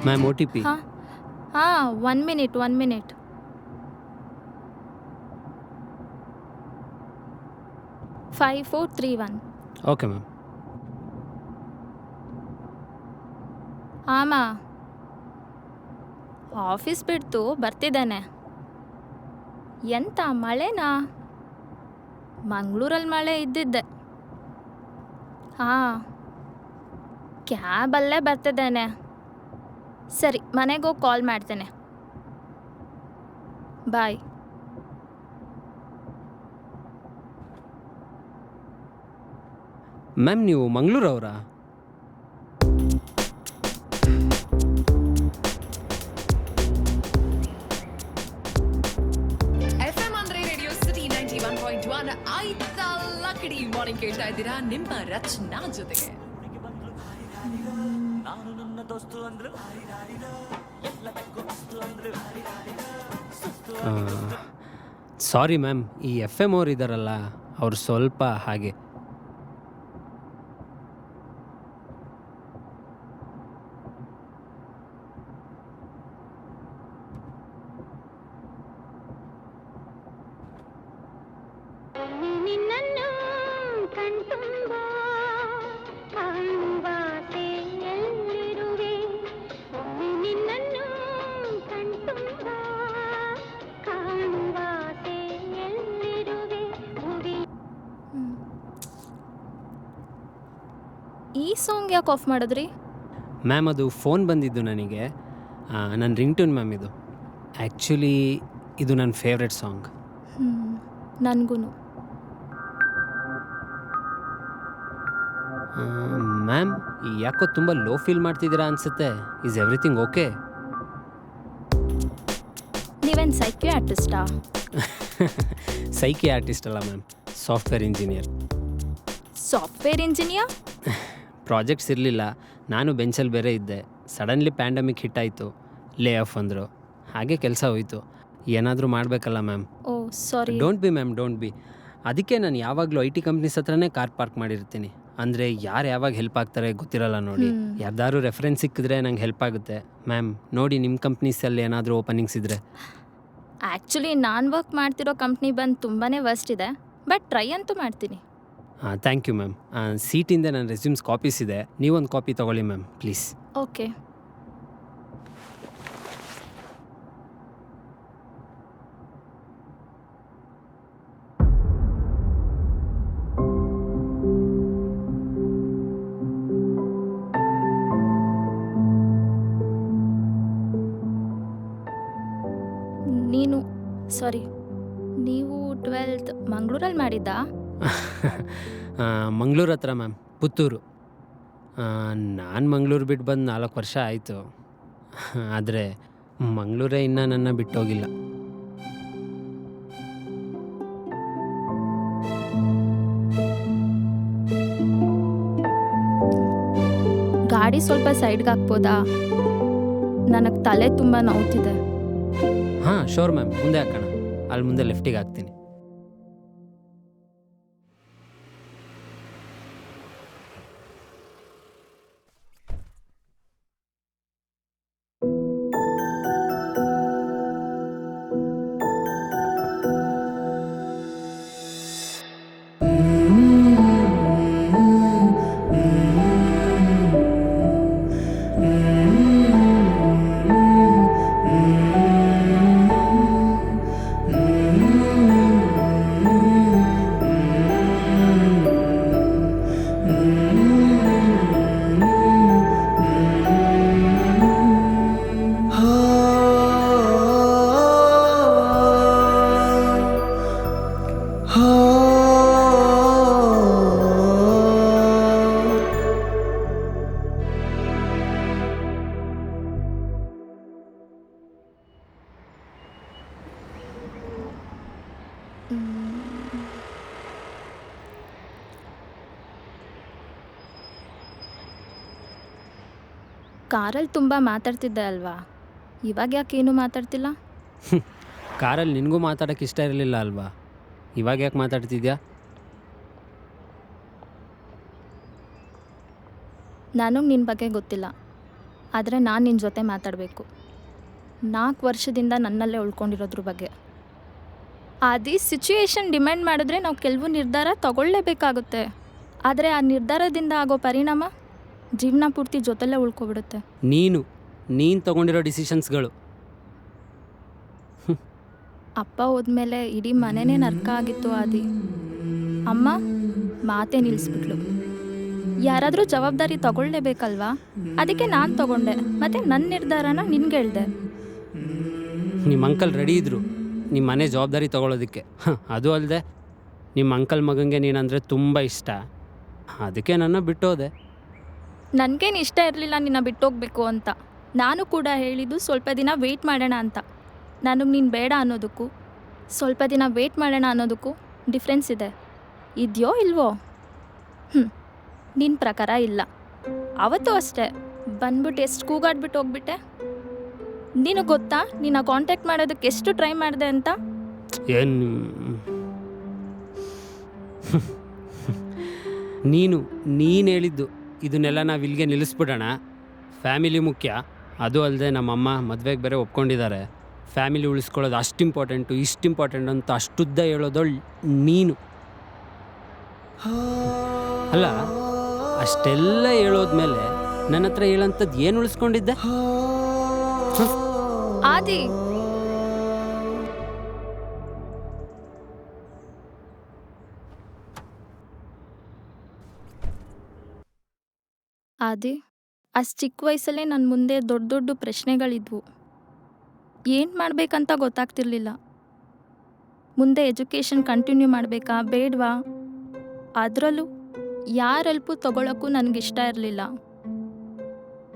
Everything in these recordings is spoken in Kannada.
Ma'am O T P. ಹಾಂ ಹಾಂ 1 ಮಿನಿಟ್ 1 ಮಿನಿಟ್. 5431. Okay ma'am. ಆಮಾ ಆಫೀಸ್ ಬಿಡ್ತು ಬರ್ತಿದ್ದಾನೆ. ಎಂತ ಮಳೆನಾ? ಮಂಗಳೂರಲ್ಲಿ ಮಳೆ ಇದ್ದಿದ್ದೆ. ಹಾಂ ಕ್ಯಾಬಲ್ಲೇ ಬರ್ತಿದ್ದೇನೆ. ಸರಿ ಮನೆಗೋಗಿ ಕಾಲ್ ಮಾಡ್ತೇನೆ. ಬಾಯ್. ಮ್ಯಾಮ್ ನೀವು ಮಂಗಳೂರವರಾ? FM ಅಂದ್ರೆ ರೇಡಿಯೋ ಸಿಟಿ 91.1 ಆಯ್ತಾ ಲಕ್ಕಡಿ ಮಾರ್ನಿಂಗ್ ಕೇಳ್ತಾ ಇದ್ದೀರಾ ನಿಮ್ಮ ರಚನಾ ಜೊತೆಗೆ. ಸಾರಿ ಮ್ಯಾಮ್, ಈ ಎಫ್ ಎಮ್ ಅವ್ರು ಇದ್ದಾರಲ್ಲ ಅವ್ರು ಸ್ವಲ್ಪ ಹಾಗೆ. ನಿನ್ನನ್ನು ಕಣ್ತುಂಬ ಕಾಣುವಾಸೆ ಎಲ್ಲಿರುವೆ, ಒಮ್ಮೆ ನಿನ್ನನ್ನು ಕಣ್ತುಂಬ ಕಾಣುವಾಸೆ ಎಲ್ಲಿರುವೆ ಭುವಿ. ಈ ಸಾಂಗ್ ಯಾಕೆ ಆಫ್ ಮಾಡಿದ್ರಿ? ಮ್ಯಾಮ್ ಅದು ಫೋನ್ ಬಂದಿದ್ದು ನನಗೆ, ನನ್ನ ರಿಂಗ್ ಟ್ಯೂನ್ ಮ್ಯಾಮ್ ಇದು. ಆ್ಯಕ್ಚುಲಿ ಇದು ನನ್ನ ಫೇವ್ರೆಟ್ ಸಾಂಗ್. ನನಗೂ. ಮ್ಯಾಮ್ ಯಾಕೋ ತುಂಬ ಲೋ ಫೀಲ್ ಮಾಡ್ತಿದ್ದೀರಾ ಅನಿಸುತ್ತೆ. Is everything okay? ನೀವೇನು ಸೈಕ್ಯಾಟ್ರಿಸ್ಟಾ? ಸೈಕಿ ಆರ್ಟಿಸ್ಟ್ ಅಲ್ಲ ma'am, software engineer. Software engineer? Projects ಇರಲಿಲ್ಲ, ನಾನು ಬೆಂಚಲ್ಲಿ ಬೇರೆ ಇದ್ದೆ. ಸಡನ್ಲಿ ಪ್ಯಾಂಡಮಿಕ್ ಹಿಟ್ ಆಯಿತು, ಲೇ ಆಫ್ ಅಂದರು. ಹಾಗೆ ಕೆಲಸ ಹೋಯಿತು. ಏನಾದರೂ ಮಾಡಬೇಕಲ್ಲ ma'am. Oh sorry. Don't be ma'am, don't be. ಅದಕ್ಕೆ ನಾನು ಯಾವಾಗಲೂ ಐ ಟಿ ಕಂಪ್ನೀಸ್ ಹತ್ರನೇ ಕಾರ್ ಪಾರ್ಕ್ ಮಾಡಿರ್ತೀನಿ. ಅಂದರೆ ಯಾರು ಯಾವಾಗ ಹೆಲ್ಪ್ ಆಗ್ತಾರೆ ಗೊತ್ತಿರಲ್ಲ ನೋಡಿ. ಯಾರ್ದಾದ್ರು ರೆಫರೆನ್ಸ್ ಸಿಕ್ಕಿದ್ರೆ ನಂಗೆ ಹೆಲ್ಪ್ ಆಗುತ್ತೆ. ಮ್ಯಾಮ್ ನೋಡಿ, ನಿಮ್ಮ ಕಂಪ್ನೀಸಲ್ಲಿ ಏನಾದರೂ ಓಪನಿಂಗ್ಸ್ ಇದ್ದರೆ. ಆ್ಯಕ್ಚುಲಿ ನಾನು ವರ್ಕ್ ಮಾಡ್ತಿರೋ ಕಂಪ್ನಿ ಬಂದು ತುಂಬಾ ವರ್ಸ್ಟ್ ಇದೆ, ಬಟ್ ಟ್ರೈ ಅಂತೂ ಮಾಡ್ತೀನಿ. Thank you ma'am. ಸೀಟಿಂದ ನನ್ನ ರೆಸ್ಯೂಮ್ಸ್ ಕಾಪೀಸ್ ಇದೆ, ನೀವೊಂದು ಕಾಪಿ ತೊಗೊಳ್ಳಿ ಮ್ಯಾಮ್ ಪ್ಲೀಸ್. ಓಕೆ. ನೀವು 12th ಮಂಗಳೂರಲ್ಲಿ ಮಾಡಿದ್ದಾ? ಮಂಗಳೂರು ಹತ್ರ ಮ್ಯಾಮ್, ಪುತ್ತೂರು. ನಾನು ಮಂಗಳೂರು ಬಿಟ್ಟು ಬಂದು 4 ವರ್ಷ ಆಯಿತು. ಆದರೆ ಮಂಗಳೂರೇ ಇನ್ನೂ ನನ್ನ ಬಿಟ್ಟೋಗಿಲ್ಲ. ಗಾಡಿ ಸ್ವಲ್ಪ ಸೈಡ್ಗೆ ಹಾಕ್ಬೋದಾ? ನನಗೆ ತಲೆ ತುಂಬ ನೋವ್ತಿದೆ. ಹಾಂ ಶೋರ್ ಮ್ಯಾಮ್, ಮುಂದೆ ಹಾಕೋಣ. ಅಲ್ಲಿ ಮುಂದೆ ಲೆಫ್ಟಿಗೆ ಹಾಕ್ತೀನಿ. ಕಾರಲ್ಲಿ ತುಂಬ ಮಾತಾಡ್ತಿದ್ದೆ ಅಲ್ವಾ? ಇವಾಗ ಯಾಕೆ ಏನು ಮಾತಾಡ್ತಿಲ್ಲ? ಕಾರಲ್ಲಿ ನಿನಗೂ ಮಾತಾಡೋಕ್ಕೆ ಇಷ್ಟ ಇರಲಿಲ್ಲ ಅಲ್ವಾ? ಇವಾಗ ಯಾಕೆ ಮಾತಾಡ್ತಿದ್ಯಾ? ನನಗೆ ನಿನ್ನ ಬಗ್ಗೆ ಗೊತ್ತಿಲ್ಲ. ಆದರೆ ನಾನು ನಿನ್ನ ಜೊತೆ ಮಾತಾಡಬೇಕು. 4 ವರ್ಷದಿಂದ ನನ್ನಲ್ಲೇ ಉಳ್ಕೊಂಡಿರೋದ್ರ ಬಗ್ಗೆ. ಅದೇ ಸಿಚುಯೇಷನ್ ಡಿಮ್ಯಾಂಡ್ ಮಾಡಿದ್ರೆ ನಾವು ಕೆಲವು ನಿರ್ಧಾರ ತಗೊಳ್ಳೇಬೇಕಾಗುತ್ತೆ. ಆದರೆ ಆ ನಿರ್ಧಾರದಿಂದ ಆಗೋ ಪರಿಣಾಮ ಜೀವನ ಪೂರ್ತಿ ಜೊತೆಲೇ ಉಳ್ಕೊಬಿಡುತ್ತೆ. ನೀನು ತಗೊಂಡಿರೋ ಡಿಸಿಷನ್ಸ್ಗಳು. ಅಪ್ಪ ಹೋದ್ಮೇಲೆ ಇಡೀ ಮನೆನೇ ನರ್ಕ ಆಗಿತ್ತು ಆದಿ. ಅಮ್ಮ ಮಾತೇ ನಿಲ್ಲಿಸ್ಬಿಟ್ಲು. ಯಾರಾದರೂ ಜವಾಬ್ದಾರಿ ತಗೊಳ್ಳೇಬೇಕಲ್ವಾ? ಅದಕ್ಕೆ ನಾನು ತಗೊಂಡೆ, ಮತ್ತು ನನ್ನ ನಿರ್ಧಾರನ ನಿನ್ಗೆ ಹೇಳ್ದೆ. ನಿಮ್ಮ ಅಂಕಲ್ ರೆಡಿ ಇದ್ದರು ನಿಮ್ಮ ಮನೆ ಜವಾಬ್ದಾರಿ ತೊಗೊಳೋದಕ್ಕೆ. ಅದು ಅಲ್ಲದೆ ನಿಮ್ಮ ಅಂಕಲ್ ಮಗನಿಗೆ ನೀನಂದರೆ ತುಂಬ ಇಷ್ಟ, ಅದಕ್ಕೆ ನನ್ನ ಬಿಟ್ಟೋದೆ. ನನಗೇನು ಇಷ್ಟ ಇರಲಿಲ್ಲ ನಿನ್ನ ಬಿಟ್ಟೋಗ್ಬೇಕು ಅಂತ. ನಾನು ಕೂಡ ಹೇಳಿದ್ದು ಸ್ವಲ್ಪ ದಿನ ವೆಯ್ಟ್ ಮಾಡೋಣ ಅಂತ. ನನಗೆ ನೀನು ಬೇಡ ಅನ್ನೋದಕ್ಕೂ ಸ್ವಲ್ಪ ದಿನ ವೆಯ್ಟ್ ಮಾಡೋಣ ಅನ್ನೋದಕ್ಕೂ ಡಿಫ್ರೆನ್ಸ್ ಇದೆ. ಇದೆಯೋ ಇಲ್ವೋ? ನಿನ್ನ ಪ್ರಕಾರ ಇಲ್ಲ. ಅವತ್ತು ಅಷ್ಟೇ ಬಂದ್ಬಿಟ್ಟು ಎಷ್ಟು ಕೂಗಾಡ್ಬಿಟ್ಟು ಹೋಗ್ಬಿಟ್ಟೆ. ನೀನು ಗೊತ್ತಾ ನಿನ್ನ ಕಾಂಟ್ಯಾಕ್ಟ್ ಮಾಡೋದಕ್ಕೆ ಎಷ್ಟು ಟ್ರೈ ಮಾಡಿದೆ ಅಂತ? ಏನು ನೀನು ಹೇಳಿದ್ದು ಇದನ್ನೆಲ್ಲ ನಾವು ಇಲ್ಲಿಗೆ ನಿಲ್ಲಿಸ್ಬಿಡೋಣ, ಫ್ಯಾಮಿಲಿ ಮುಖ್ಯ. ಅದು ಅಲ್ಲದೆ ನಮ್ಮಮ್ಮ ಮದುವೆಗೆ ಬೇರೆ ಒಪ್ಕೊಂಡಿದ್ದಾರೆ. ಫ್ಯಾಮಿಲಿ ಉಳಿಸ್ಕೊಳ್ಳೋದು ಅಷ್ಟು ಇಂಪಾರ್ಟೆಂಟು ಇಷ್ಟು ಇಂಪಾರ್ಟೆಂಟ್ ಅಂತ ಅಷ್ಟುದ್ದ ಹೇಳೋದಳು ನೀನು. ಅಲ್ಲ, ಅಷ್ಟೆಲ್ಲ ಹೇಳೋದ್ಮೇಲೆ ನನ್ನ ಹತ್ರ ಹೇಳೋಂಥದ್ದು ಏನು ಉಳಿಸ್ಕೊಂಡಿದ್ದೆ? ಆದಿ, ಆದಿ, ಅಷ್ಟು ಚಿಕ್ಕ ವಯಸ್ಸಲ್ಲೇ ನನ್ನ ಮುಂದೆ ದೊಡ್ಡ ದೊಡ್ಡ ಪ್ರಶ್ನೆಗಳಿದ್ವು. ಏನು ಮಾಡಬೇಕಂತ ಗೊತ್ತಾಗ್ತಿರ್ಲಿಲ್ಲ. ಮುಂದೆ ಎಜುಕೇಷನ್ ಕಂಟಿನ್ಯೂ ಮಾಡಬೇಕಾ ಬೇಡವಾ? ಅದರಲ್ಲೂ ಯಾರ ಹೆಲ್ಪು ತೊಗೊಳಕ್ಕೂ ನನಗಿಷ್ಟ ಇರಲಿಲ್ಲ.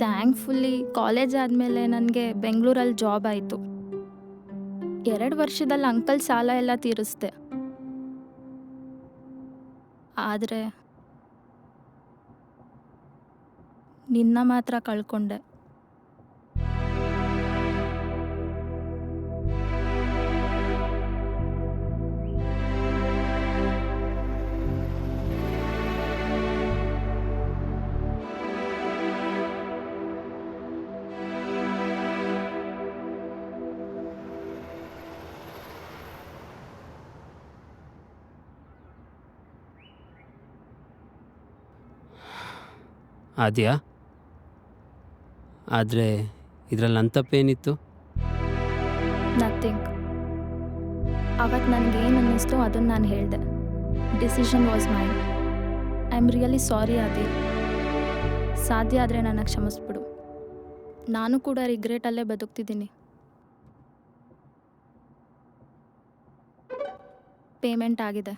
ಥ್ಯಾಂಕ್ಫುಲ್ಲಿ ಕಾಲೇಜ್ ಆದಮೇಲೆ ನನಗೆ ಬೆಂಗಳೂರಲ್ಲಿ ಜಾಬ್ ಆಯಿತು. 2 ವರ್ಷದಲ್ಲಿ ಅಂಕಲ್ ಸಾಲ ಎಲ್ಲ ತೀರಿಸ್ದೆ. ಆದರೆ ನಿನ್ನ ಮಾತ್ರ ಕಳ್ಕೊಂಡೆ. ಆದ್ಯಾ, ಆದರೆ ಇದರಲ್ಲಿ ನನ್ನ ತಪ್ಪೇನಿತ್ತು? ನಥಿಂಗ್. ಅವತ್ತು ನನಗೇನು ಅನ್ನಿಸ್ತು ಅದನ್ನು ನಾನು ಹೇಳಿದೆ. Decision was main. I am really sorry ಆದಿ. ಸಾಧ್ಯ ಆದರೆ ನನ್ನ ಕ್ಷಮಿಸ್ಬಿಡು. ನಾನು ಕೂಡ ರಿಗ್ರೆಟಲ್ಲೇ ಬದುಕ್ತಿದ್ದೀನಿ. ಪೇಮೆಂಟ್ ಆಗಿದೆ.